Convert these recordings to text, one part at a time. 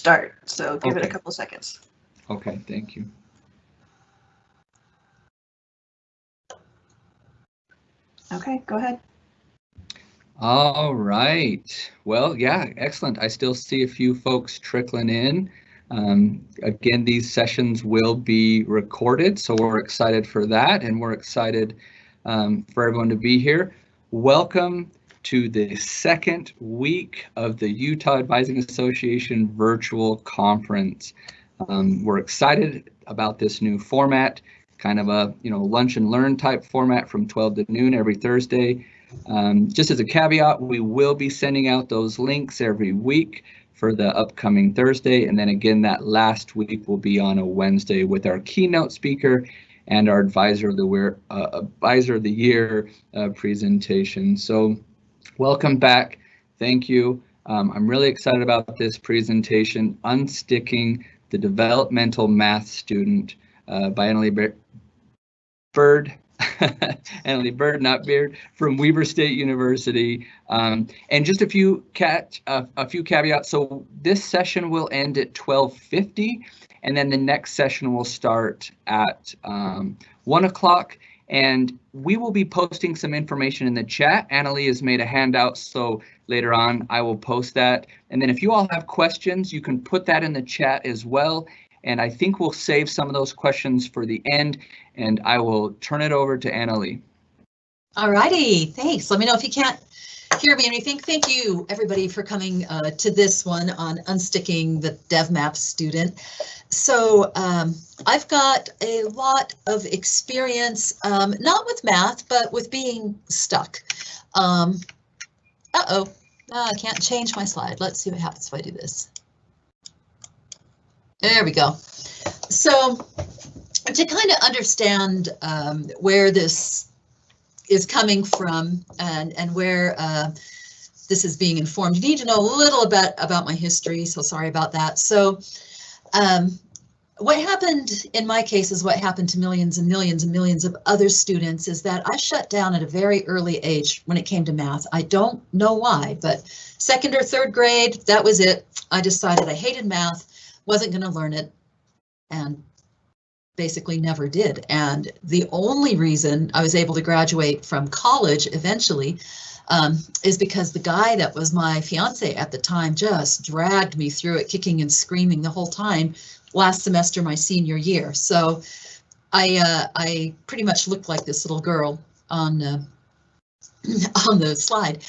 start, so give it a Okay. couple seconds. Okay, thank you. Okay, go ahead. All right. Well, yeah, excellent. I still see a few folks trickling in. Again, these sessions will be recorded, so we're excited for that, and we're excited for everyone to be here. Welcome to the second week of the Utah Advising Association virtual conference. We're excited about this new format, kind of a lunch and learn type format from 12 to noon every Thursday. Just as a caveat, we will be sending out those links every week for the upcoming Thursday, and then again that last week will be on a Wednesday with our keynote speaker and our Advisor of the Year presentation. So welcome back. Thank you. I'm really excited about this presentation, Unsticking the Developmental Math Student by Annalie Bird. Annalie Bird, not Beard, from Weber State University. And just a few caveats. So this session will end at 12:50, and then the next session will start at 1 o'clock. And we will be posting some information in the chat. Annalie has made a handout, so later on I will post that. And then if you all have questions, you can put that in the chat as well. And I think we'll save some of those questions for the end, and I will turn it over to Annalie. All righty, thanks. Let me know if you can't hear me or anything. Thank you, everybody, for coming to this one on Unsticking the DevMath Student. So I've got a lot of experience, not with math, but with being stuck. I can't change my slide. Let's see what happens if I do this. There we go. So to kind of understand where this is coming from and where this is being informed, you need to know a little bit about my history, so sorry about that. So what happened in my case is what happened to millions and millions and millions of other students is that I shut down at a very early age when it came to math. I don't know why, but second or third grade, that was it. I decided I hated math, wasn't going to learn it, and basically never did. And the only reason I was able to graduate from college eventually is because the guy that was my fiance at the time just dragged me through it, kicking and screaming the whole time last semester, my senior year. So I pretty much looked like this little girl on the slide.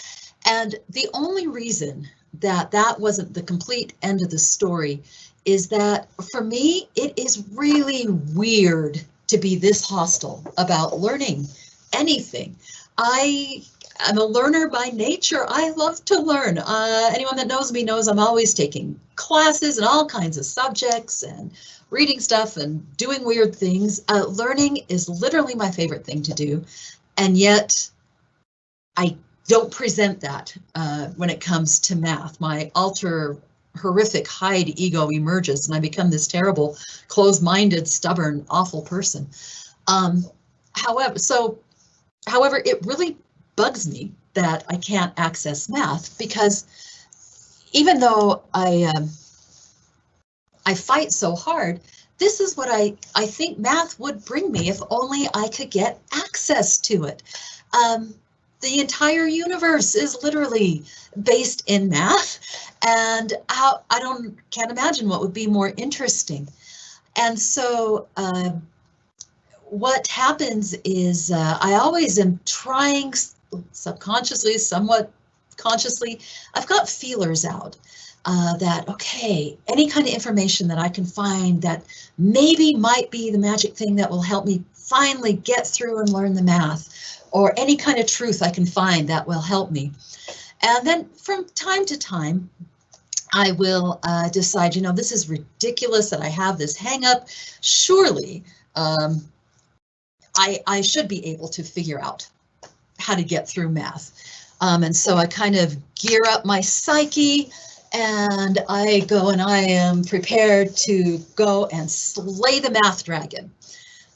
And the only reason that that wasn't the complete end of the story is that for me, it is really weird to be this hostile about learning anything. I'm a learner by nature. I love to learn. Anyone that knows me knows I'm always taking classes and all kinds of subjects and reading stuff and doing weird things. Learning is literally my favorite thing to do. And yet I don't present that when it comes to math. My horrific Hyde ego emerges and I become this terrible, closed-minded, stubborn, awful person. However, it really bugs me that I can't access math, because even though I fight so hard, this is what I think math would bring me if only I could get access to it. The entire universe is literally based in math, and can't imagine what would be more interesting. And so what happens is I always am trying, subconsciously, somewhat consciously, I've got feelers out that, okay, any kind of information that I can find that maybe might be the magic thing that will help me finally get through and learn the math, or any kind of truth I can find that will help me. And then from time to time, I will decide, this is ridiculous that I have this hang up. Surely I should be able to figure out how to get through math. And so I kind of gear up my psyche, and I go and I am prepared to go and slay the math dragon.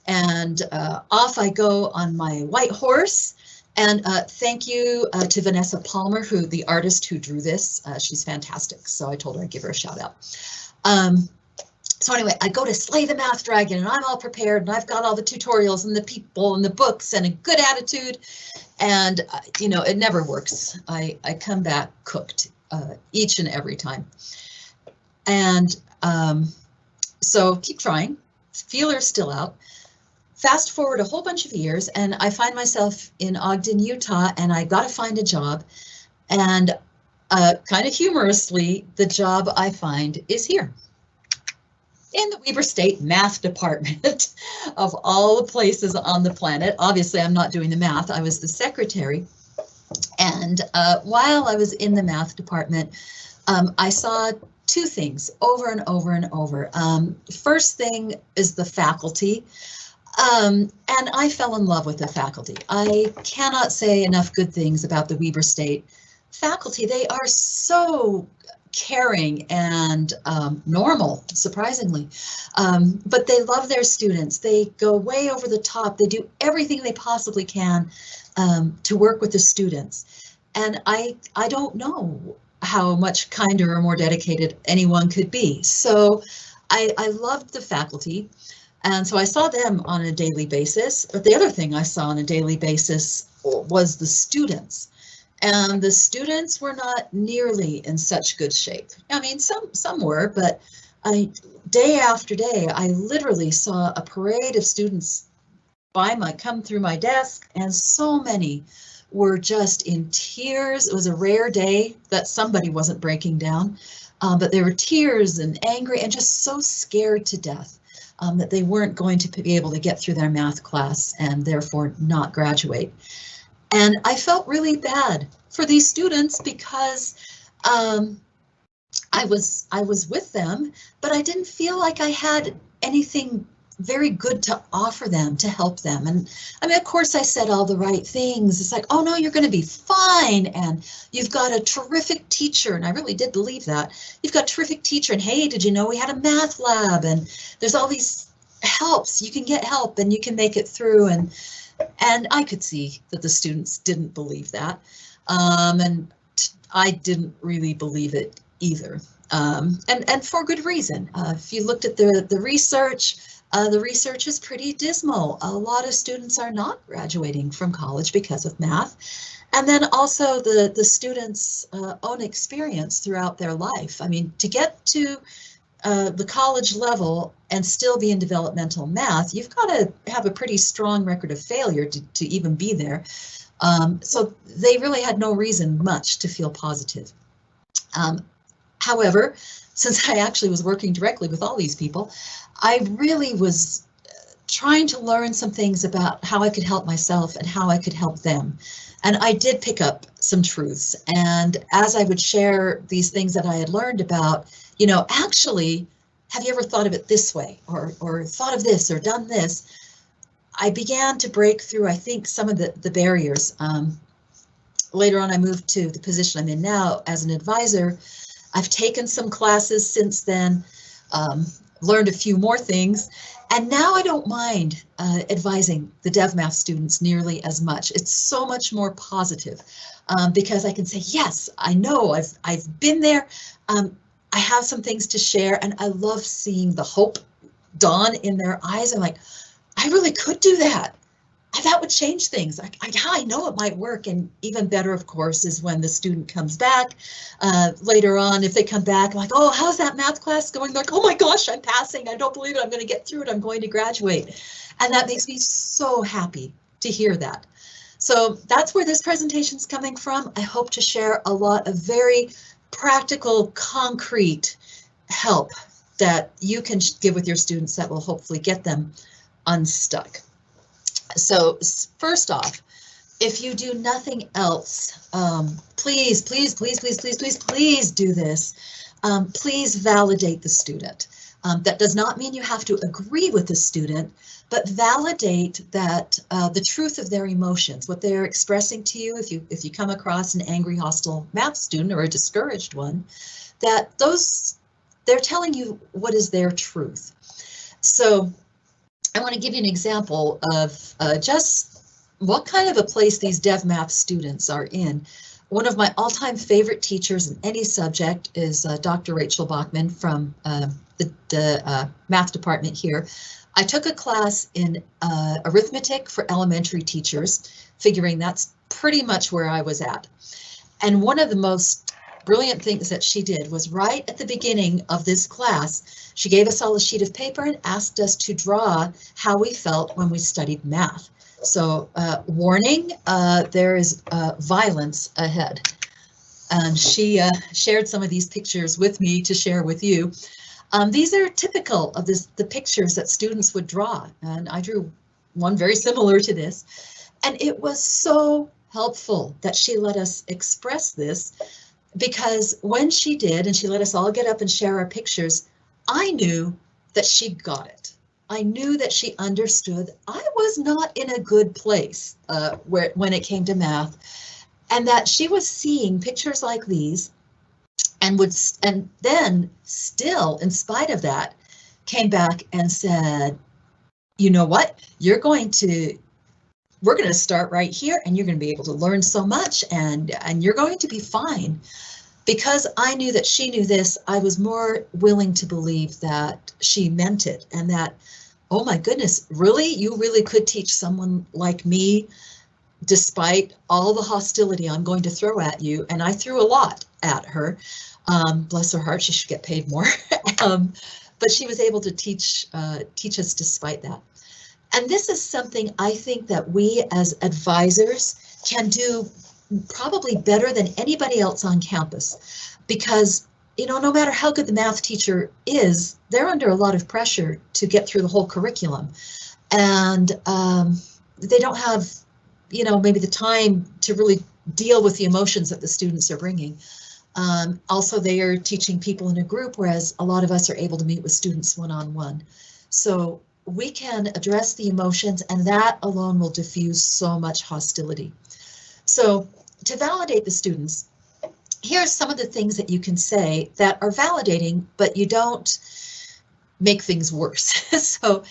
And off I go on my white horse, And thank you to Vanessa Palmer, the artist who drew this. She's fantastic. So I told her I'd give her a shout out. So anyway, I go to slay the math dragon and I'm all prepared and I've got all the tutorials and the people and the books and a good attitude. And, you know, it never works. I come back cooked each and every time. And so keep trying. Feeler's still out. Fast forward a whole bunch of years and I find myself in Ogden, Utah, and I got to find a job. And kind of humorously, the job I find is here in the Weber State Math Department of all the places on the planet. Obviously, I'm not doing the math. I was the secretary. And while I was in the math department, I saw two things over and over and over. First thing is the faculty. And I fell in love with the faculty. I cannot say enough good things about the Weber State faculty. They are so caring and normal, surprisingly, but they love their students. They go way over the top. They do everything they possibly can to work with the students. And I don't know how much kinder or more dedicated anyone could be. So I loved the faculty. And so I saw them on a daily basis. But the other thing I saw on a daily basis was the students. And the students were not nearly in such good shape. I mean, some were, but day after day, I literally saw a parade of students come through my desk, and so many were just in tears. It was a rare day that somebody wasn't breaking down, but there were tears and angry and just so scared to death that they weren't going to be able to get through their math class and therefore not graduate. And I felt really bad for these students because I was with them, but I didn't feel like I had anything very good to offer them to help them. And I mean, of course, I said all the right things. It's like, oh no, you're going to be fine, and you've got a terrific teacher. And I really did believe that. You've got a terrific teacher, and hey, did you know we had a math lab? And there's all these helps. You can get help, and you can make it through. And I could see that the students didn't believe that. And I didn't really believe it either. And for good reason. If you looked at the research is pretty dismal. A lot of students are not graduating from college because of math. And then also the students' own experience throughout their life. I mean, to get to the college level and still be in developmental math, you've got to have a pretty strong record of failure to even be there. So they really had no reason much to feel positive. However, since I actually was working directly with all these people, I really was trying to learn some things about how I could help myself and how I could help them. And I did pick up some truths. And as I would share these things that I had learned about, you know, actually, have you ever thought of it this way, or thought of this, or done this? I began to break through, I think, some of the barriers. Later on, I moved to the position I'm in now as an advisor. I've taken some classes since then, learned a few more things, and now I don't mind advising the Dev Math students nearly as much. It's so much more positive because I can say, yes, I know, I've been there. I have some things to share, and I love seeing the hope dawn in their eyes. I'm like, I really could do that. That would change things. I know it might work. And even better, of course, is when the student comes back later on. If they come back, like, oh, how's that math class going? They're like, oh my gosh, I'm passing. I don't believe it. I'm going to get through it. I'm going to graduate. And that makes me so happy to hear that. So that's where this presentation is coming from. I hope to share a lot of very practical, concrete help that you can give with your students that will hopefully get them unstuck. So first off, if you do nothing else, please, please, please, please, please, please, please do this. Please validate the student. That does not mean you have to agree with the student, but validate that the truth of their emotions, what they're expressing to you. If you come across an angry, hostile math student or a discouraged one, that they're telling you what is their truth. So I want to give you an example of just what kind of a place these Dev Math students are in. One of my all-time favorite teachers in any subject is Dr. Rachel Bachman from the math department here. I took a class in arithmetic for elementary teachers, figuring that's pretty much where I was at. And one of the most brilliant things that she did was right at the beginning of this class, she gave us all a sheet of paper and asked us to draw how we felt when we studied math. So warning, there is violence ahead. And she shared some of these pictures with me to share with you. These are typical of the pictures that students would draw. And I drew one very similar to this. And it was so helpful that she let us express this, because when she did, and she let us all get up and share our pictures, I knew that she got it. I knew that she understood I was not in a good place when it came to math, and that she was seeing pictures like these and then still, in spite of that, came back and said, you know what, we're going to start right here, and you're going to be able to learn so much, and you're going to be fine. Because I knew that she knew this, I was more willing to believe that she meant it, and that, oh my goodness, really? You really could teach someone like me, despite all the hostility I'm going to throw at you. And I threw a lot at her. Bless her heart, she should get paid more. But she was able to teach us despite that. And this is something I think that we as advisors can do probably better than anybody else on campus, because, you know, no matter how good the math teacher is, they're under a lot of pressure to get through the whole curriculum. And they don't have, you know, maybe the time to really deal with the emotions that the students are bringing. Also, they are teaching people in a group, whereas a lot of us are able to meet with students one-on-one. So we can address the emotions, and that alone will diffuse so much hostility. So to validate the students, here's some of the things that you can say that are validating, but you don't make things worse. So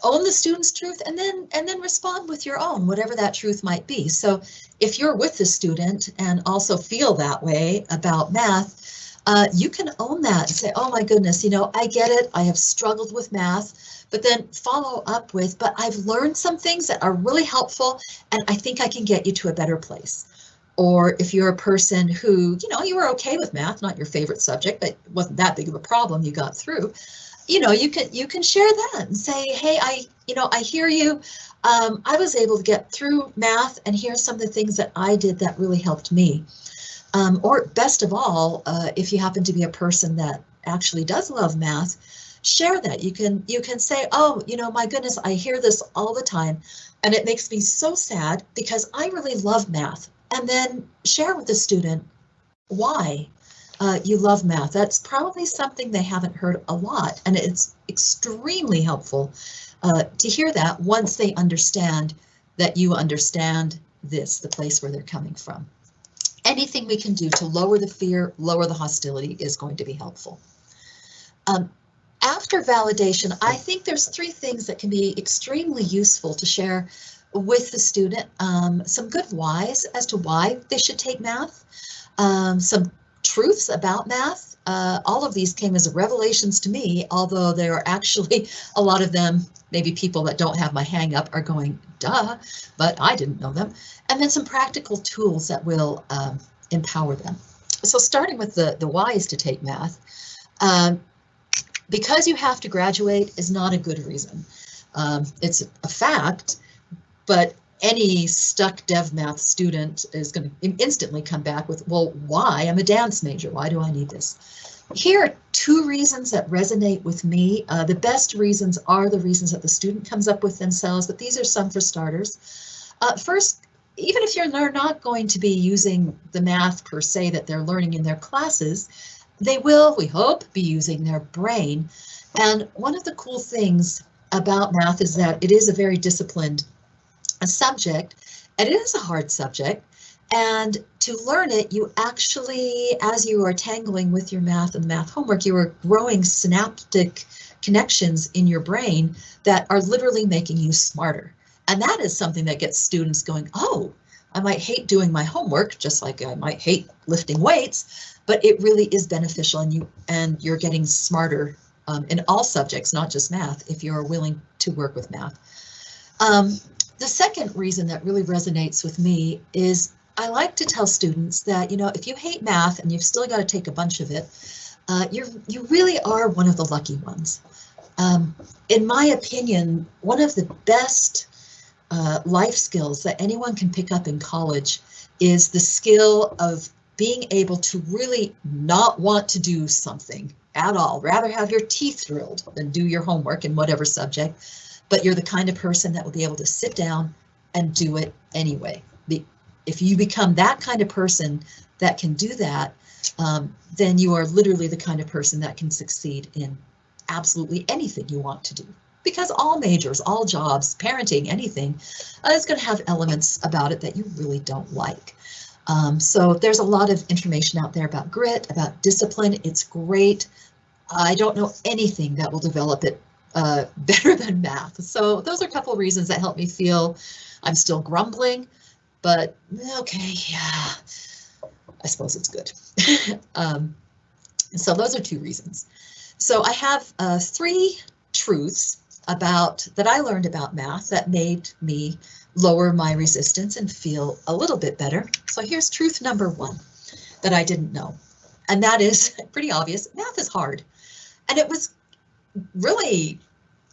own the student's truth, and then respond with your own, whatever that truth might be. So if you're with the student and also feel that way about math, you can own that and say, oh my goodness, you know, I get it, I have struggled with math. But then follow up with, but I've learned some things that are really helpful, and I think I can get you to a better place. Or if you're a person who, you know, you were okay with math, not your favorite subject, but it wasn't that big of a problem, you got through, you know, you can share that and say, hey, I hear you. I was able to get through math, and here's some of the things that I did that really helped me. Or best of all, if you happen to be a person that actually does love math, share that. You can say, oh, you know, my goodness, I hear this all the time, and it makes me so sad because I really love math. And then share with the student why you love math. That's probably something they haven't heard a lot, and it's extremely helpful to hear that once they understand that you understand this, the place where they're coming from. Anything we can do to lower the fear, lower the hostility is going to be helpful. After validation, I think there's three things that can be extremely useful to share with the student. Some good whys as to why they should take math, some truths about math. All of these came as revelations to me, although there are actually a lot of them, maybe people that don't have my hang up are going, duh, but I didn't know them. And then some practical tools that will empower them. So starting with the whys to take math, because you have to graduate is not a good reason. It's a fact, but any stuck dev math student is going to instantly come back with, well, why? I'm a dance major. Why do I need this? Here are two reasons that resonate with me. The best reasons are the reasons that the student comes up with themselves, but these are some for starters. First, even if they're not going to be using the math per se that they're learning in their classes, they will, we hope, be using their brain. And one of the cool things about math is that it is a very disciplined subject, and it is a hard subject. And to learn it, you actually, as you are tangling with your math and math homework, you are growing synaptic connections in your brain that are literally making you smarter. And that is something that gets students going, oh, I might hate doing my homework, just like I might hate lifting weights, but it really is beneficial, and you're getting smarter in all subjects, not just math, if you're willing to work with math. The second reason that really resonates with me is I like to tell students that, if you hate math and you've still got to take a bunch of it, you really are one of the lucky ones. In my opinion, one of the best life skills that anyone can pick up in college is the skill of being able to really not want to do something at all, rather have your teeth drilled than do your homework in whatever subject, but you're the kind of person that will be able to sit down and do it anyway. If you become that kind of person that can do that, then you are literally the kind of person that can succeed in absolutely anything you want to do. Because all majors, all jobs, parenting, anything, is going to have elements about it that you really don't like. So there's a lot of information out there about grit, about discipline. It's great. I don't know anything that will develop it better than math. So those are a couple of reasons that help me feel I'm still grumbling, but okay, yeah, I suppose it's good. So those are two reasons. So I have 3 truths that I learned about math that made me lower my resistance and feel a little bit better. So here's truth number 1 that I didn't know, and that is pretty obvious. Math is hard, and it was really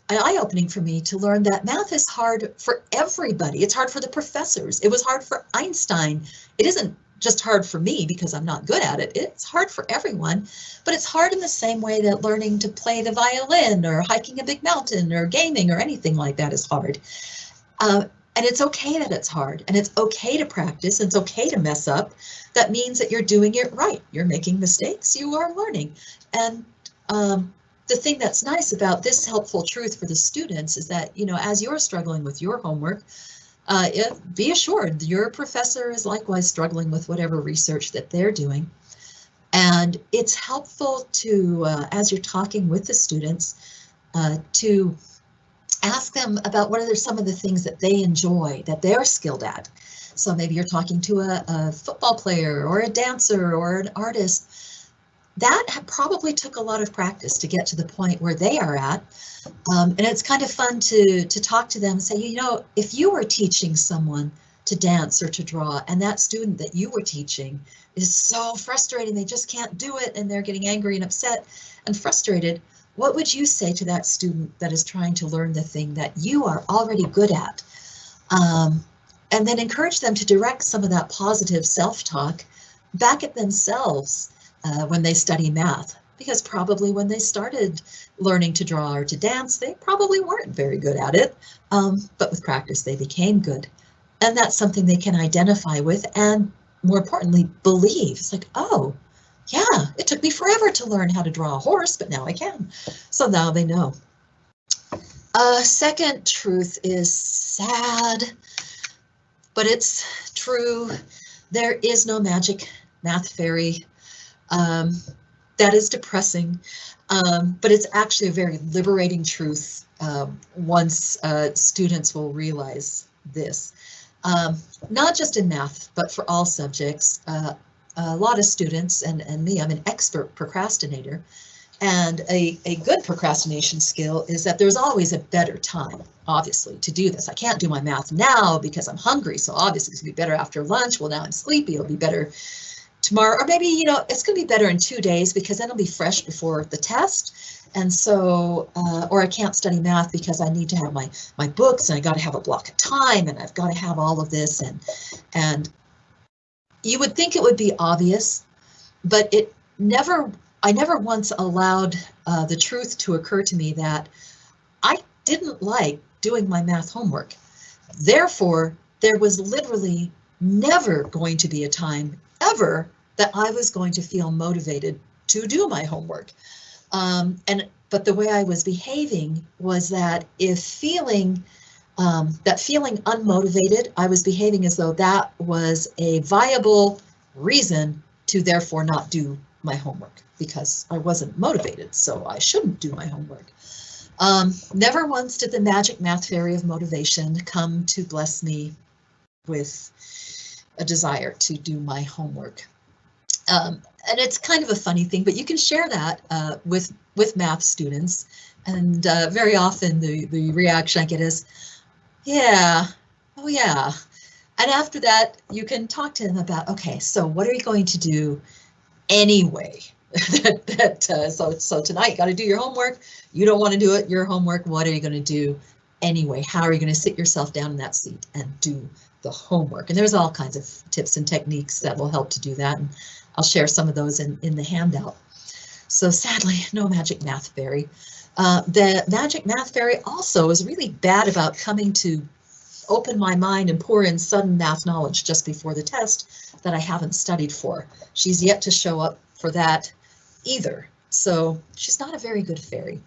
eye-opening for me to learn that math is hard for everybody. It's hard for the professors. It was hard for Einstein. It isn't just hard for me because I'm not good at it. It's hard for everyone, but it's hard in the same way that learning to play the violin or hiking a big mountain or gaming or anything like that is hard. And it's okay that it's hard, and it's okay to practice, and it's okay to mess up. That means that you're doing it right. You're making mistakes, you are learning. And the thing that's nice about this helpful truth for the students is that, as you're struggling with your homework, be assured your professor is likewise struggling with whatever research that they're doing. And it's helpful to, as you're talking with the students, to ask them about what are some of the things that they enjoy, that they're skilled at. So maybe you're talking to a football player or a dancer or an artist. That probably took a lot of practice to get to the point where they are at. And it's kind of fun to talk to them and say, if you were teaching someone to dance or to draw, and that student that you were teaching is so frustrating, they just can't do it, and they're getting angry and upset and frustrated, what would you say to that student that is trying to learn the thing that you are already good at? And then encourage them to direct some of that positive self-talk back at themselves when they study math, because probably when they started learning to draw or to dance, they probably weren't very good at it, but with practice they became good. And that's something they can identify with and, more importantly, believe. It's like, oh, yeah, it took me forever to learn how to draw a horse, but now I can. So now they know. Second truth is sad, but it's true. There is no magic math fairy. That is depressing, but it's actually a very liberating truth once students will realize this. Not just in math, but for all subjects. A lot of students, and me, I'm an expert procrastinator, and a good procrastination skill is that there's always a better time, obviously, to do this. I can't do my math now because I'm hungry, so obviously it's going to be better after lunch. Well, now I'm sleepy, it'll be better tomorrow, or maybe, it's going to be better in 2 days because then it'll be fresh before the test. And so, or I can't study math because I need to have my books, and I got to have a block of time, and I've got to have all of this. And you would think it would be obvious, but I never once allowed the truth to occur to me that I didn't like doing my math homework. Therefore, there was literally never going to be a time ever that I was going to feel motivated to do my homework. But the way I was behaving was that if feeling unmotivated, I was behaving as though that was a viable reason to therefore not do my homework, because I wasn't motivated, so I shouldn't do my homework. Never once did the magic math fairy of motivation come to bless me with a desire to do my homework. And it's kind of a funny thing, but you can share that with math students. And very often the reaction I get is, yeah, oh yeah. And after that, you can talk to them about, okay, so what are you going to do anyway? So tonight you got to do your homework. You don't want to do it, your homework. What are you going to do anyway? How are you going to sit yourself down in that seat and do the homework? And there's all kinds of tips and techniques that will help to do that. And I'll share some of those in the handout. So sadly, no magic math fairy. The magic math fairy also is really bad about coming to open my mind and pour in sudden math knowledge just before the test that I haven't studied for. She's yet to show up for that either. So she's not a very good fairy.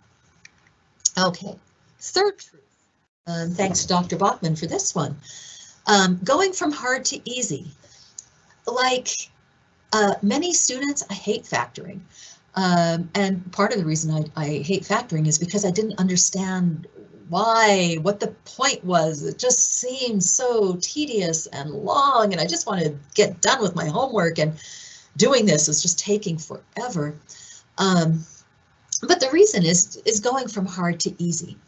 Okay, third truth. Thanks to Dr. Bachman for this one. Going from hard to easy. Like many students, I hate factoring. And part of the reason I hate factoring is because I didn't understand what the point was. It just seemed so tedious and long, and I just wanted to get done with my homework, and doing this was just taking forever. But the reason is going from hard to easy.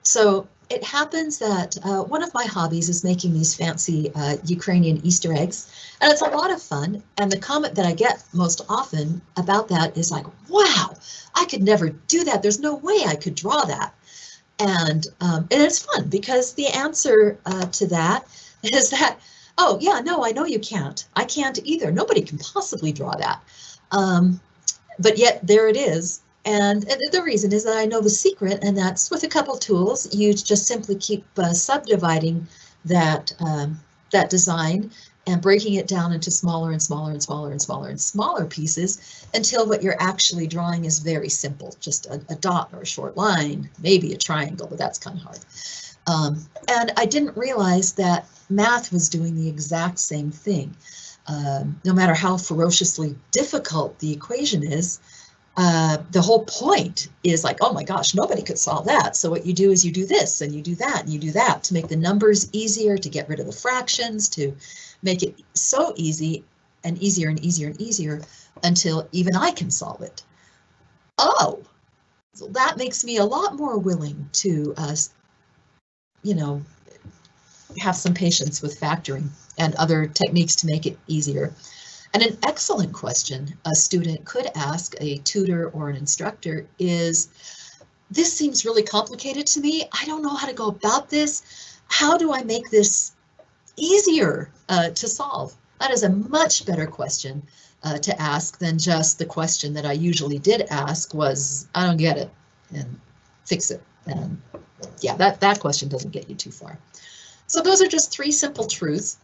So it happens that one of my hobbies is making these fancy Ukrainian Easter eggs, and it's a lot of fun. And the comment that I get most often about that is like, wow, I could never do that. There's no way I could draw that. And it's fun because the answer to that is that, oh yeah, no, I know you can't. I can't either. Nobody can possibly draw that. But yet there it is. And the reason is that I know the secret, and that's with a couple tools. You just simply keep subdividing that that design and breaking it down into smaller and smaller and smaller and smaller and smaller pieces until what you're actually drawing is very simple, just a dot or a short line, maybe a triangle, but that's kind of hard. And I didn't realize that math was doing the exact same thing. No matter how ferociously difficult the equation is, the whole point is like, oh my gosh, nobody could solve that. So what you do is you do this and you do that and you do that to make the numbers easier, to get rid of the fractions, to make it so easy and easier and easier and easier until even I can solve it. Oh, so that makes me a lot more willing to, you know, have some patience with factoring and other techniques to make it easier. And an excellent question a student could ask a tutor or an instructor is, this seems really complicated to me. I don't know how to go about this. How do I make this easier to solve? That is a much better question to ask than just the question that I usually did ask was, I don't get it, and fix it. And yeah, that question doesn't get you too far. So those are just 3 simple truths.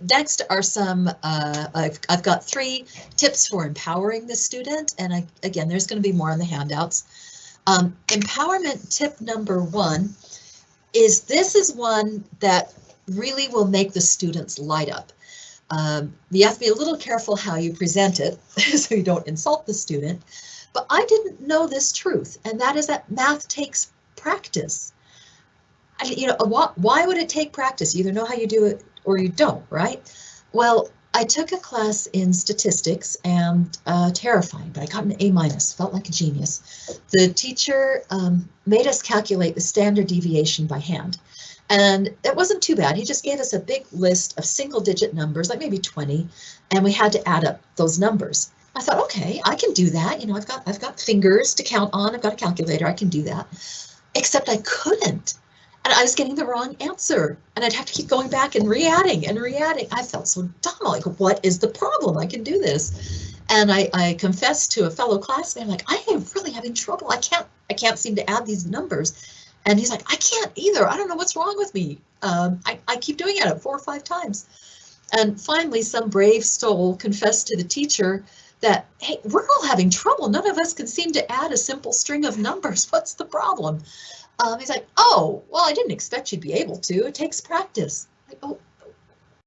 Next are some, I've got 3 tips for empowering the student, and again, there's going to be more on the handouts. Empowerment tip number 1 is, this is one that really will make the students light up. You have to be a little careful how you present it so you don't insult the student, but I didn't know this truth, and that is that math takes practice. You know, why would it take practice? You either know how you do it or you don't, right? Well, I took a class in statistics, and terrifying, but I got an A-, felt like a genius. The teacher made us calculate the standard deviation by hand, and it wasn't too bad. He just gave us a big list of single-digit numbers, like maybe 20, and we had to add up those numbers. I thought, okay, I can do that. You know, I've got fingers to count on. I've got a calculator. I can do that. Except I couldn't. And I was getting the wrong answer, and I'd have to keep going back and re-adding and re-adding. I felt so dumb, like, what is the problem? I can do this. And I confessed to a fellow classmate, like, I am really having trouble. I can't seem to add these numbers. And he's like, I can't either. I don't know what's wrong with me. I keep doing it 4 or 5 times. And finally, some brave soul confessed to the teacher that, hey, we're all having trouble. None of us can seem to add a simple string of numbers. What's the problem? He's like, oh, well, I didn't expect you'd be able to. It takes practice. Like, oh,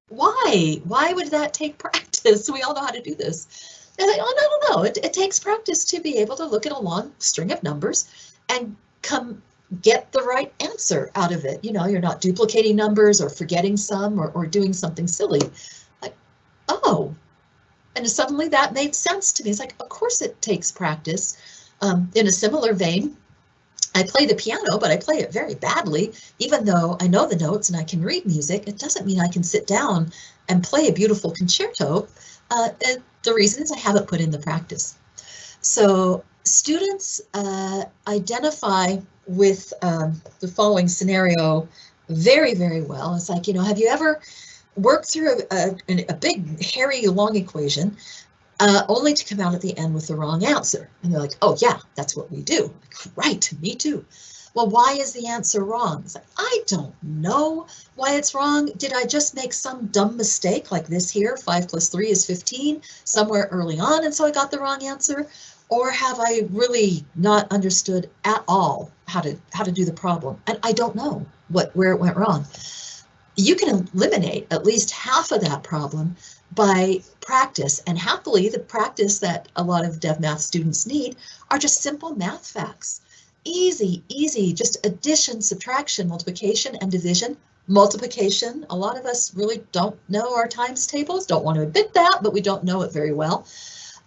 why? Why would that take practice? We all know how to do this. They're like, oh, no. It takes practice to be able to look at a long string of numbers and come get the right answer out of it. You know, you're not duplicating numbers or forgetting some or doing something silly. Like, oh, and suddenly that made sense to me. It's like, of course it takes practice. In a similar vein, I play the piano, but I play it very badly. Even though I know the notes and I can read music, it doesn't mean I can sit down and play a beautiful concerto. And the reason is I haven't put in the practice. So students identify with the following scenario very, very well. It's like, you know, have you ever worked through a big, hairy, long equation only to come out at the end with the wrong answer? And they're like, oh yeah, that's what we do. Like, right, me too. Well, why is the answer wrong? It's like, I don't know why it's wrong. Did I just make some dumb mistake like this here, 5 + 3 is 15, somewhere early on, and so I got the wrong answer? Or have I really not understood at all how to do the problem? And I don't know where it went wrong. You can eliminate at least half of that problem by practice, and happily the practice that a lot of Dev Math students need are just simple math facts. Easy, just addition, subtraction, multiplication, and division. Multiplication, a lot of us really don't know our times tables, don't want to admit that, but we don't know it very well.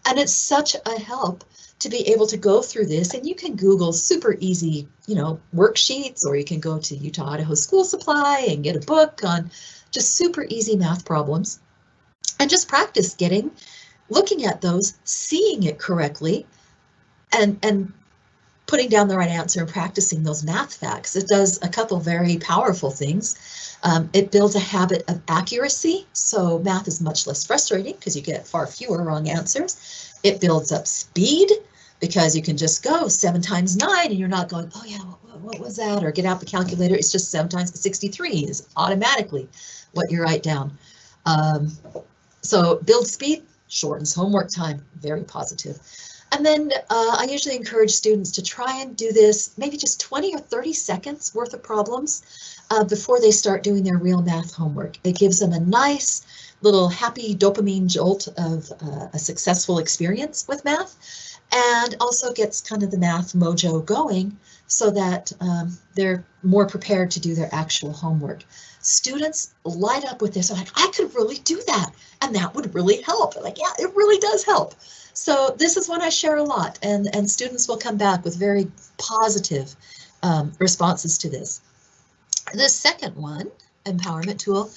And it's such a help to be able to go through this, and you can Google super easy, you know, worksheets, or you can go to Utah Idaho School Supply and get a book on just super easy math problems, and just practice looking at those, seeing it correctly, and putting down the right answer and practicing those math facts. It does a couple very powerful things. It builds a habit of accuracy, so math is much less frustrating because you get far fewer wrong answers. It builds up speed because you can just go 7 times 9 and you're not going, oh yeah, what was that? Or get out the calculator. It's just 7 times 63 is automatically what you write down. So build speed, shortens homework time, very positive. And then I usually encourage students to try and do this, maybe just 20 or 30 seconds worth of problems before they start doing their real math homework. It gives them a nice little happy dopamine jolt of a successful experience with math, and also gets kind of the math mojo going so that they're more prepared to do their actual homework. Students light up with this. They're like, I could really do that, and that would really help. They're like, yeah, it really does help. So this is one I share a lot, and students will come back with very positive responses to this. The second one, empowerment tool,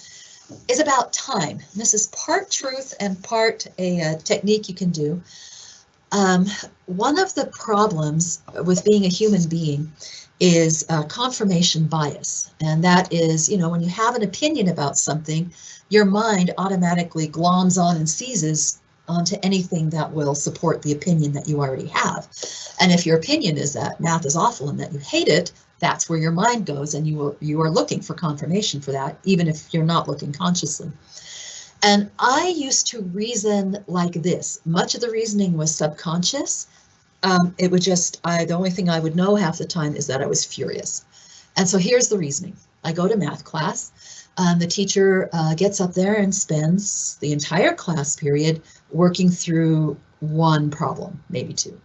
is about time. This is part truth and part a technique you can do. One of the problems with being a human being is confirmation bias. And that is, you know, when you have an opinion about something, your mind automatically gloms on and seizes onto anything that will support the opinion that you already have. And if your opinion is that math is awful and that you hate it, that's where your mind goes, and you are looking for confirmation for that, even if you're not looking consciously. And I used to reason like this. Much of the reasoning was subconscious. It would just, the only thing I would know half the time is that I was furious. And so here's the reasoning. I go to math class. The teacher gets up there and spends the entire class period working through one problem, maybe 2.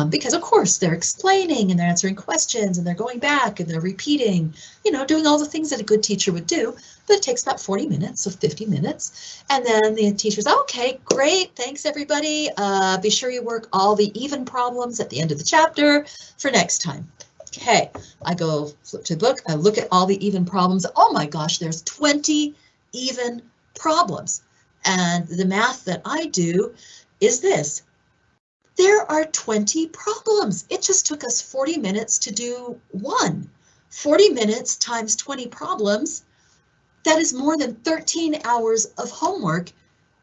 Because of course they're explaining and they're answering questions and they're going back and they're repeating, you know, doing all the things that a good teacher would do, but it takes about 40 minutes, so 50 minutes. And then the teacher's, okay, great, thanks everybody. Be sure you work all the even problems at the end of the chapter for next time. Okay, I go flip to the book, I look at all the even problems. Oh my gosh, there's 20 even problems. And the math that I do is this. There are 20 problems. It just took us 40 minutes to do one. 40 minutes times 20 problems, that is more than 13 hours of homework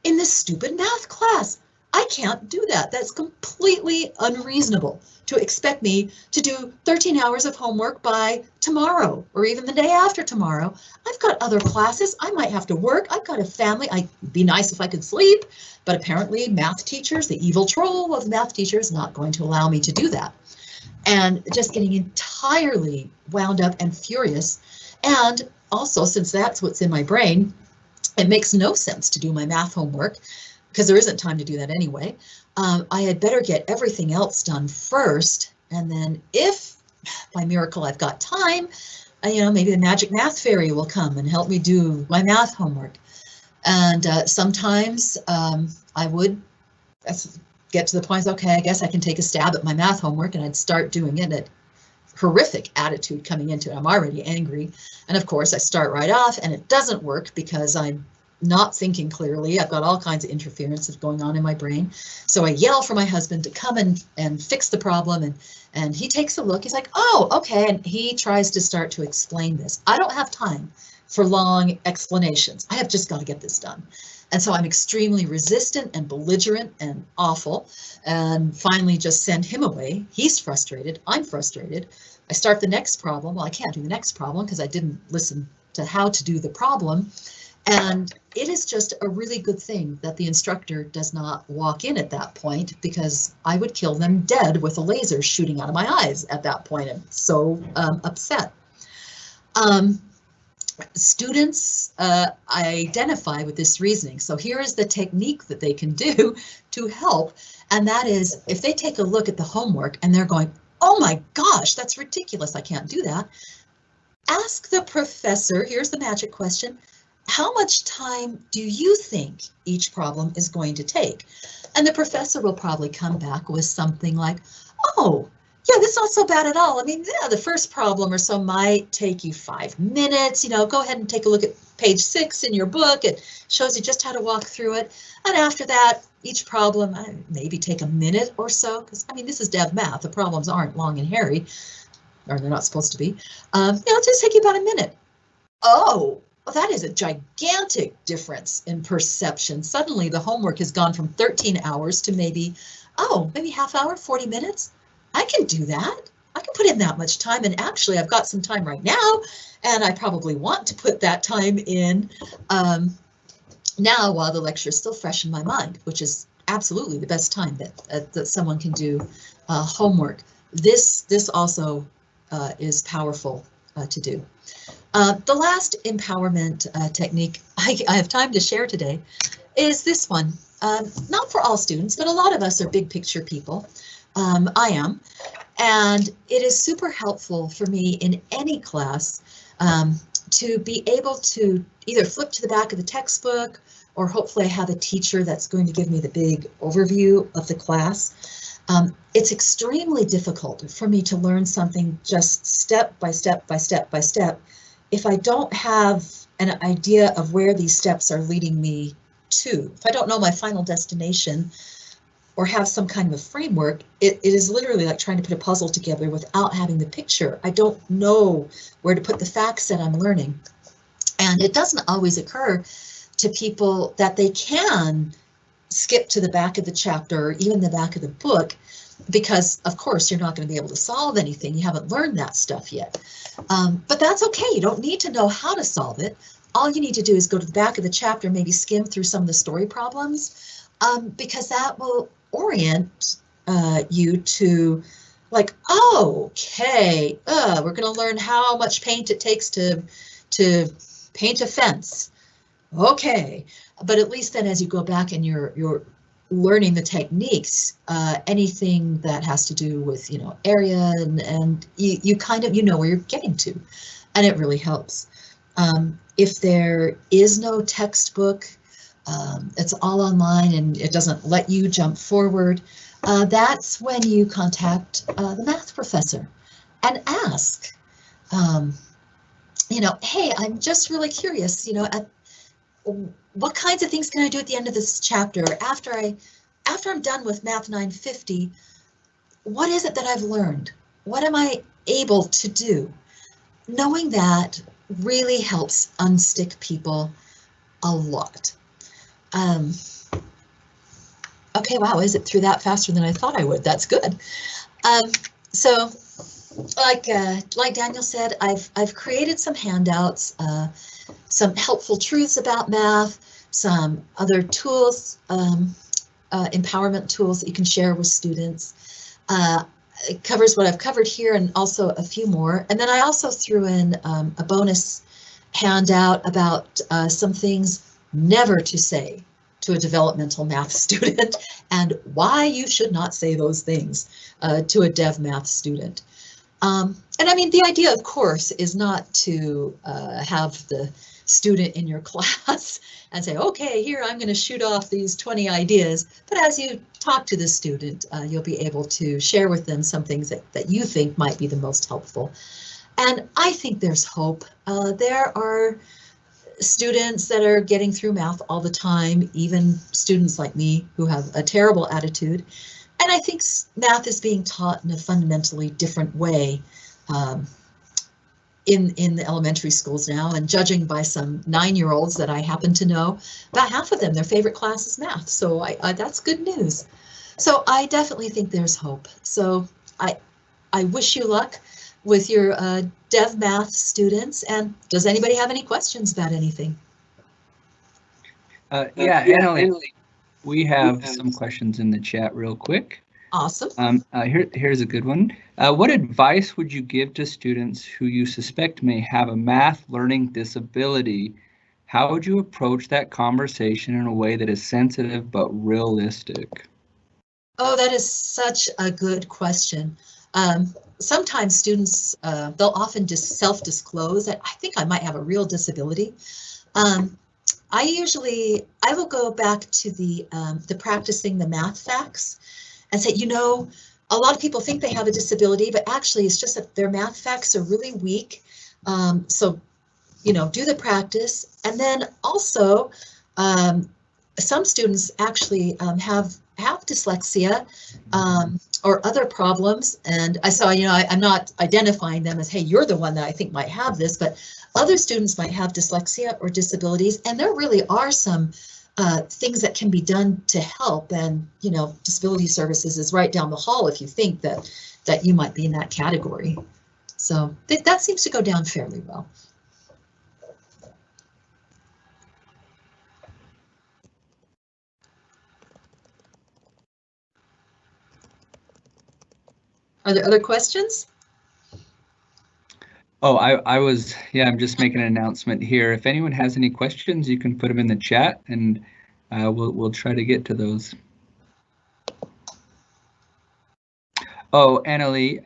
in this stupid math class. I can't do that. That's completely unreasonable to expect me to do 13 hours of homework by tomorrow or even the day after tomorrow. I've got other classes. I might have to work. I've got a family. It'd be nice if I could sleep, but apparently math teachers, the evil troll of math teachers, not going to allow me to do that. And just getting entirely wound up and furious. And also, since that's what's in my brain, it makes no sense to do my math homework because there isn't time to do that anyway. I had better get everything else done first, and then if by miracle I've got time, you know, maybe the magic math fairy will come and help me do my math homework. And sometimes I would get to the point, okay, I guess I can take a stab at my math homework, and I'd start doing it at horrific attitude coming into it. I'm already angry. And of course I start right off and it doesn't work because I'm not thinking clearly. I've got all kinds of interferences going on in my brain. So I yell for my husband to come and fix the problem, and he takes a look. He's like, oh, okay. And he tries to start to explain this. I don't have time for long explanations. I have just got to get this done. And so I'm extremely resistant and belligerent and awful, and finally just send him away. He's frustrated. I'm frustrated. I start the next problem. Well, I can't do the next problem because I didn't listen to how to do the problem. And it is just a really good thing that the instructor does not walk in at that point, because I would kill them dead with a laser shooting out of my eyes at that point. I'm so upset. Students identify with this reasoning. So here is the technique that they can do to help. And that is, if they take a look at the homework and they're going, oh my gosh, that's ridiculous, I can't do that. Ask the professor, here's the magic question, how much time do you think each problem is going to take? And the professor will probably come back with something like, oh, yeah, that's not so bad at all. I mean, yeah, the first problem or so might take you 5 minutes. You know, go ahead and take a look at page 6 in your book. It shows you just how to walk through it. And after that, each problem maybe take a minute or so, because I mean, this is Dev Math. The problems aren't long and hairy, or they're not supposed to be. You know, it'll just take you about a minute. Oh, well, that is a gigantic difference in perception. Suddenly the homework has gone from 13 hours to maybe half hour, 40 minutes. I can do that. I can put in that much time, and actually I've got some time right now, and I probably want to put that time in now while the lecture is still fresh in my mind, which is absolutely the best time that someone can do homework. This also is powerful to do. The last empowerment technique I have time to share today is this one. Not for all students, but a lot of us are big picture people. I am, and it is super helpful for me in any class to be able to either flip to the back of the textbook, or hopefully I have a teacher that's going to give me the big overview of the class. It's extremely difficult for me to learn something just step by step by step by step if I don't have an idea of where these steps are leading me to. If I don't know my final destination, or have some kind of a framework, it is literally like trying to put a puzzle together without having the picture. I don't know where to put the facts that I'm learning. And it doesn't always occur to people that they can skip to the back of the chapter, or even the back of the book, because of course you're not going to be able to solve anything. You haven't learned that stuff yet. But that's okay. You don't need to know how to solve it. All you need to do is go to the back of the chapter, maybe skim through some of the story problems, because that will orient you to, like, oh, okay, we're going to learn how much paint it takes to paint a fence. Okay, but at least then as you go back and you're learning the techniques, anything that has to do with, you know, area and you kind of, you know where you're getting to, and it really helps. If there is no textbook, it's all online and it doesn't let you jump forward, that's when you contact the math professor and ask, you know, hey, I'm just really curious, you know, what kinds of things can I do at the end of this chapter? After I'm done with Math 950, what is it that I've learned? What am I able to do? Knowing that really helps unstick people a lot. Okay, wow, is it through that faster than I thought I would? That's good. So like Daniel said, I've created some handouts, some helpful truths about math, some other tools, empowerment tools that you can share with students. It covers what I've covered here and also a few more. And then I also threw in a bonus handout about some things never to say to a developmental math student and why you should not say those things to a dev math student. And I mean, the idea, of course, is not to have the student in your class and say, okay, here, I'm going to shoot off these 20 ideas. But as you talk to the student, you'll be able to share with them some things that you think might be the most helpful. And I think there's hope. There are students that are getting through math all the time, even students like me who have a terrible attitude. And I think math is being taught in a fundamentally different way in the elementary schools now. And judging by some 9-year-olds that I happen to know, about half of them, their favorite class is math. So that's good news. So I definitely think there's hope. So I wish you luck with your Dev Math students. And does anybody have any questions about anything? Yeah, Emily, we have some questions in the chat real quick. Awesome. Here's a good one. What advice would you give to students who you suspect may have a math learning disability? How would you approach that conversation in a way that is sensitive but realistic? Oh, that is such a good question. Sometimes students, they'll often just self-disclose that I think I might have a real disability. I will go back to the practicing the math facts and say, you know, a lot of people think they have a disability, but actually it's just that their math facts are really weak. So, you know, do the practice. And then also, some students actually have dyslexia or other problems. And I saw, you know, I'm not identifying them as, hey, you're the one that I think might have this, but other students might have dyslexia or disabilities. And there really are some things that can be done to help. And, you know, disability services is right down the hall if you think that you might be in that category. So that seems to go down fairly well. Are there other questions? Oh, I'm just making an announcement here. If anyone has any questions, you can put them in the chat and we'll try to get to those. Oh, Annalie,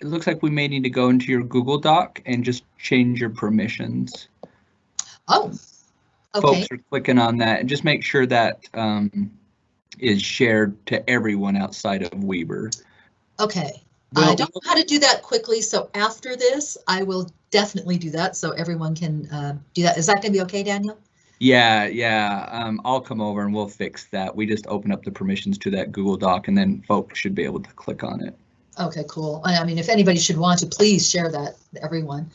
it looks like we may need to go into your Google Doc and just change your permissions. Oh, okay. Folks are clicking on that and just make sure that is shared to everyone outside of Weber. Okay. I don't know how to do that quickly, so after this, I will definitely do that so everyone can do that. Is that going to be okay, Daniel? Yeah. I'll come over and we'll fix that. We just open up the permissions to that Google Doc and then folks should be able to click on it. Okay, cool. I mean, if anybody should want to, please share that, everyone.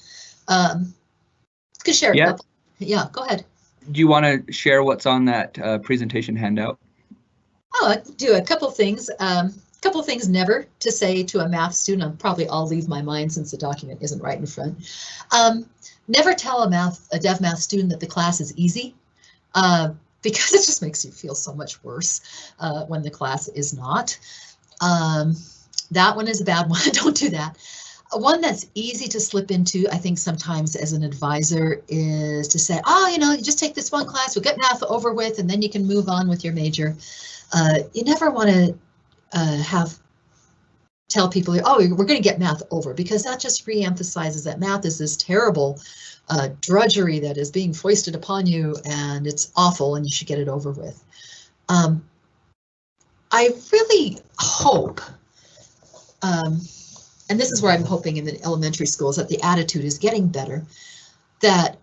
Could share it. Yeah. Yeah, go ahead. Do you want to share what's on that presentation handout? Oh, I'll do a couple things. Couple things never to say to a math student. I'll leave my mind since the document isn't right in front. Never tell a Dev Math student that the class is easy, because it just makes you feel so much worse when the class is not. That one is a bad one. Don't do that. One that's easy to slip into, I think sometimes as an advisor, is to say, oh, you know, you just take this one class, we'll get math over with, and then you can move on with your major. You never want to tell people, oh, we're going to get math over, because that just re-emphasizes that math is this terrible drudgery that is being foisted upon you, and it's awful, and you should get it over with. I really hope, and this is where I'm hoping in the elementary schools, that the attitude is getting better, that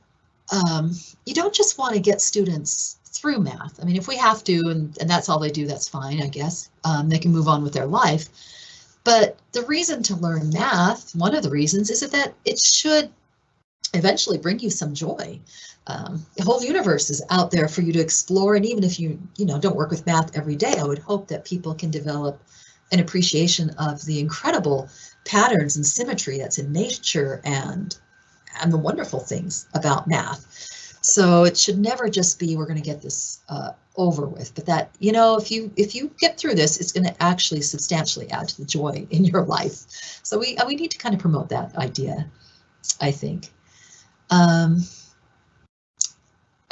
you don't just want to get students through math. I mean, if we have to, and that's all they do, that's fine, I guess. They can move on with their life. But the reason to learn math, one of the reasons, is that it should eventually bring you some joy. The whole universe is out there for you to explore, and even if you don't work with math every day, I would hope that people can develop an appreciation of the incredible patterns and symmetry that's in nature and the wonderful things about math. So it should never just be, we're going to get this over with, but that, you know, if you get through this, it's going to actually substantially add to the joy in your life. So we need to kind of promote that idea, I think. I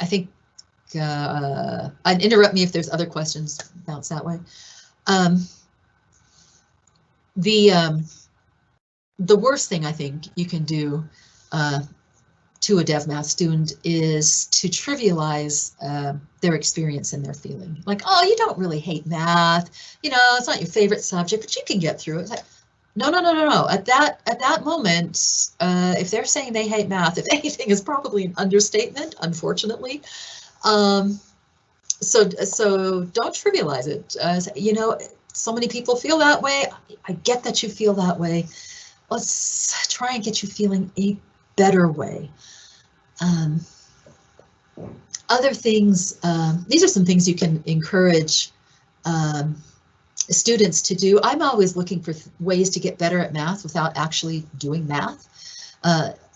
think, I'd interrupt me if there's other questions, bounce that way. The the worst thing I think you can do to a Dev Math student is to trivialize their experience and their feeling. Like, oh, you don't really hate math, you know, it's not your favorite subject, but you can get through it. It's like, no, no, no, no, no. At that moment, if they're saying they hate math, if anything, is probably an understatement, unfortunately. So don't trivialize it. You know, so many people feel that way. I get that you feel that way. Let's try and get you feeling a better way. Other things, these are some things you can encourage students to do. I'm always looking for ways to get better at math without actually doing math.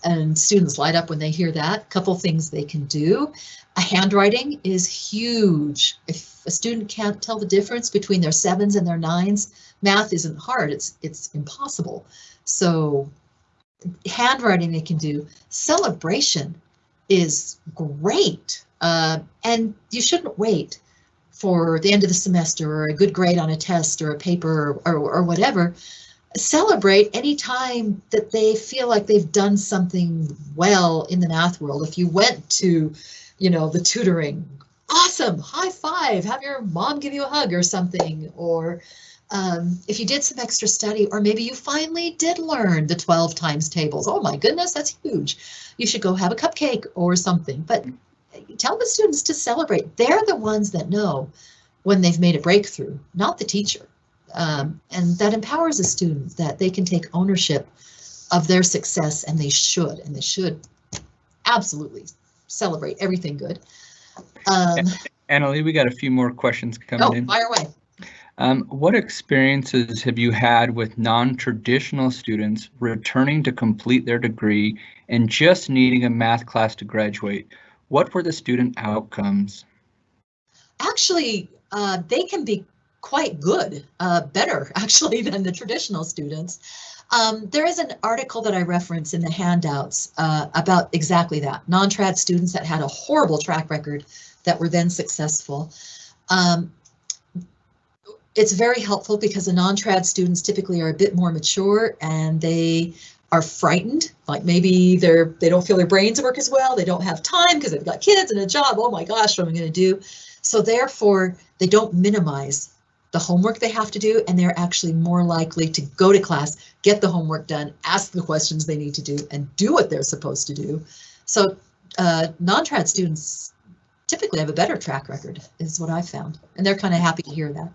And students light up when they hear that. A couple things they can do. Handwriting is huge. If a student can't tell the difference between their 7s and their 9s, math isn't hard, it's impossible. So handwriting they can do. Celebration is great. And you shouldn't wait for the end of the semester or a good grade on a test or a paper or whatever. Celebrate any time that they feel like they've done something well in the math world. If you went to, you know, the tutoring, awesome, high five, have your mom give you a hug or something. Or if you did some extra study, or maybe you finally did learn the 12 times tables. Oh my goodness, that's huge. You should go have a cupcake or something. But tell the students to celebrate. They're the ones that know when they've made a breakthrough, not the teacher. And that empowers a student that they can take ownership of their success, and they should absolutely celebrate everything good. Annalie, we got a few more questions coming in. Fire away. What experiences have you had with non-traditional students returning to complete their degree and just needing a math class to graduate? What were the student outcomes? Actually, they can be quite good, better actually than the traditional students. There is an article that I reference in the handouts about exactly that. Non-trad students that had a horrible track record that were then successful. It's very helpful because the non-trad students typically are a bit more mature and they are frightened, like maybe they don't feel their brains work as well, they don't have time because they've got kids and a job, oh my gosh, what am I going to do? So therefore, they don't minimize the homework they have to do, and they're actually more likely to go to class, get the homework done, ask the questions they need to do, and do what they're supposed to do. So non-trad students typically have a better track record, is what I've found, and they're kind of happy to hear that.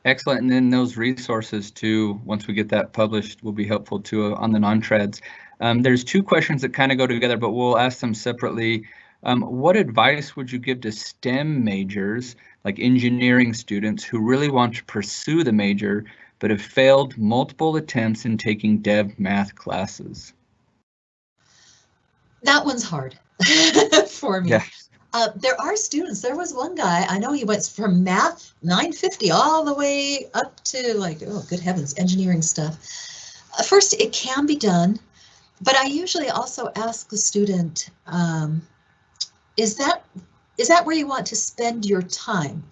Excellent. And then those resources too, once we get that published, will be helpful too on the non-trads. There's two questions that kind of go together, but we'll ask them separately. What advice would you give to STEM majors, like engineering students who really want to pursue the major, but have failed multiple attempts in taking dev math classes? That one's hard for me. Yeah. There are students, there was one guy, I know he went from math 950 all the way up to like, oh, good heavens, engineering stuff. First, it can be done, but I usually also ask the student, is that where you want to spend your time?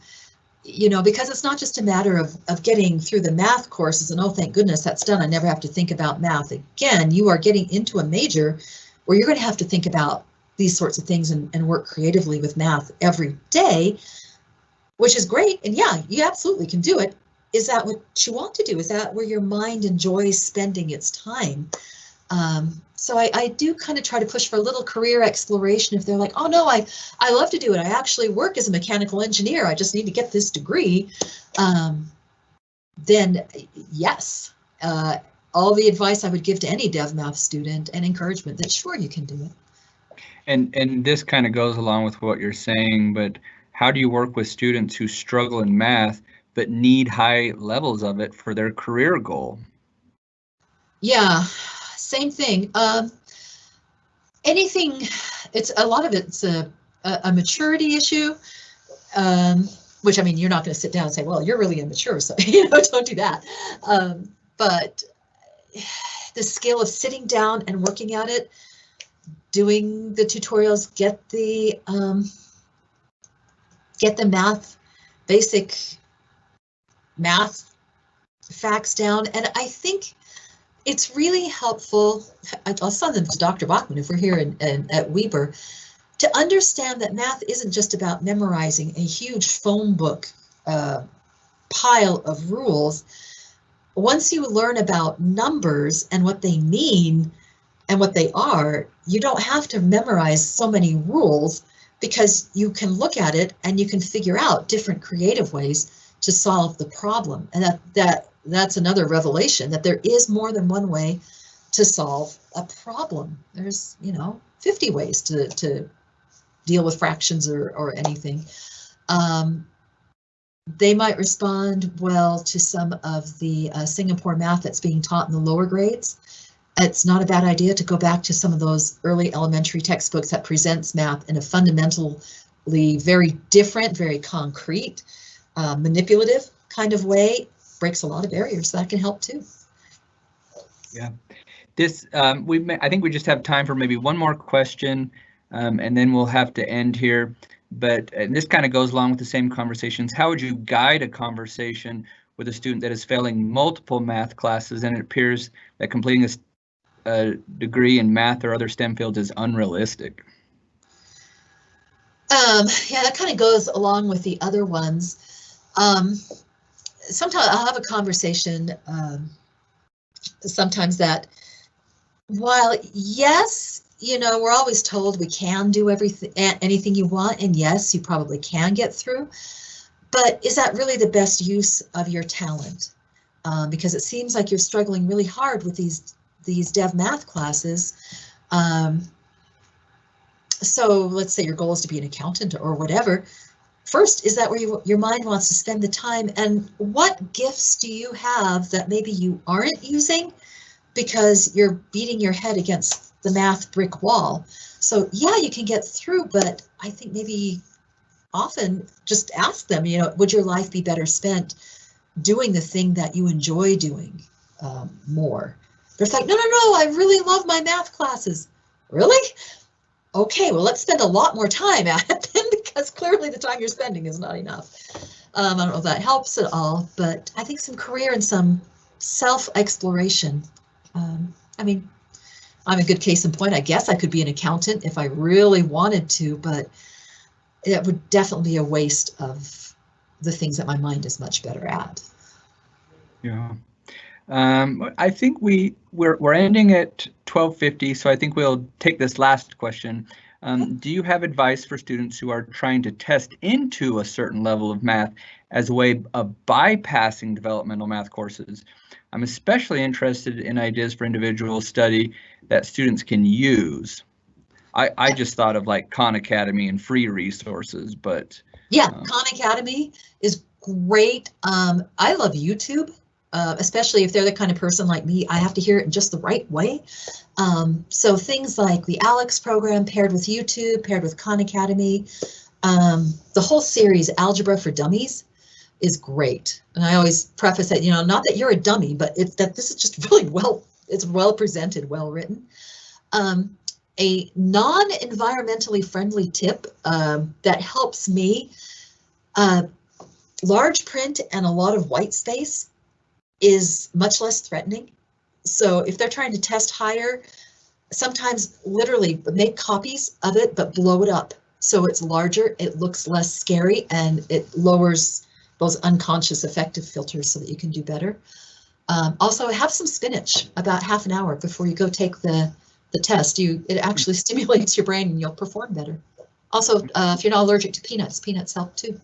You know, because it's not just a matter of getting through the math courses and, oh, thank goodness that's done, I never have to think about math again. You are getting into a major where you're going to have to think about these sorts of things and work creatively with math every day, which is great. And yeah, you absolutely can do it. Is that what you want to do? Is that where your mind enjoys spending its time? So I do kind of try to push for a little career exploration. If they're like, oh no, I love to do it. I actually work as a mechanical engineer. I just need to get this degree. Then yes, all the advice I would give to any dev math student and encouragement that sure, you can do it. And this kind of goes along with what you're saying, but how do you work with students who struggle in math but need high levels of it for their career goal? Yeah, same thing. Anything, a lot of it's a maturity issue, which I mean, you're not going to sit down and say, well, you're really immature, so you know, don't do that. But the skill of sitting down and working at it, doing the tutorials, get the basic math facts down. And I think it's really helpful. I'll send them to Dr. Bachman if we're here at Weber, to understand that math isn't just about memorizing a huge phone book pile of rules. Once you learn about numbers and what they mean and what they are, you don't have to memorize so many rules, because you can look at it and you can figure out different creative ways to solve the problem. And that's another revelation, that there is more than one way to solve a problem. There's, 50 ways to deal with fractions or anything. They might respond well to some of the Singapore math that's being taught in the lower grades. It's not a bad idea to go back to some of those early elementary textbooks that presents math in a fundamentally very different, very concrete, manipulative kind of way. Breaks a lot of barriers. That can help too. Yeah, this I think we just have time for maybe one more question, and then we'll have to end here. But this kind of goes along with the same conversations. How would you guide a conversation with a student that is failing multiple math classes and it appears that completing a degree in math or other STEM fields is unrealistic? Yeah, that kind of goes along with the other ones. Sometimes I'll have a conversation sometimes that, while yes, we're always told we can do anything you want, and yes, you probably can get through, but is that really the best use of your talent? Because it seems like you're struggling really hard with these dev math classes. So let's say your goal is to be an accountant or whatever. First, is that where your mind wants to spend the time? And what gifts do you have that maybe you aren't using because you're beating your head against the math brick wall? So yeah, you can get through, but I think maybe often just ask them, would your life be better spent doing the thing that you enjoy doing more? They're like, no, I really love my math classes. Really? Okay, well, let's spend a lot more time at it then, because clearly the time you're spending is not enough. I don't know if that helps at all, but I think some career and some self-exploration. I mean, I'm a good case in point. I guess I could be an accountant if I really wanted to, but it would definitely be a waste of the things that my mind is much better at. Yeah. I think we're ending at 12:50, so I think we'll take this last question. Do you have advice for students who are trying to test into a certain level of math as a way of bypassing developmental math courses? I'm especially interested in ideas for individual study that students can use. I just thought of like Khan Academy and free resources, but yeah, Khan Academy is great. I love YouTube. Especially if they're the kind of person like me, I have to hear it in just the right way. So things like the Alex program paired with YouTube, paired with Khan Academy, the whole series Algebra for Dummies is great. And I always preface it, not that you're a dummy, but it's that this is just really it's well presented, well written. A non-environmentally friendly tip that helps me, large print and a lot of white space is much less threatening. So if they're trying to test higher, sometimes literally make copies of it, but blow it up so it's larger, it looks less scary, and it lowers those unconscious affective filters so that you can do better. Also, have some spinach about half an hour before you go take the test. It actually stimulates your brain and you'll perform better. Also, if you're not allergic to peanuts help too.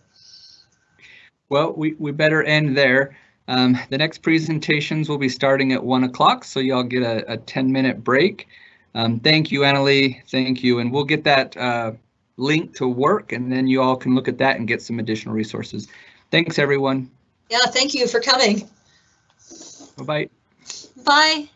Well, we better end there. The next presentations will be starting at 1 o'clock, so y'all get a 10-minute break. Thank you, Annalie. Thank you. And we'll get that link to work, and then you all can look at that and get some additional resources. Thanks, everyone. Yeah, thank you for coming. Bye-bye. Bye.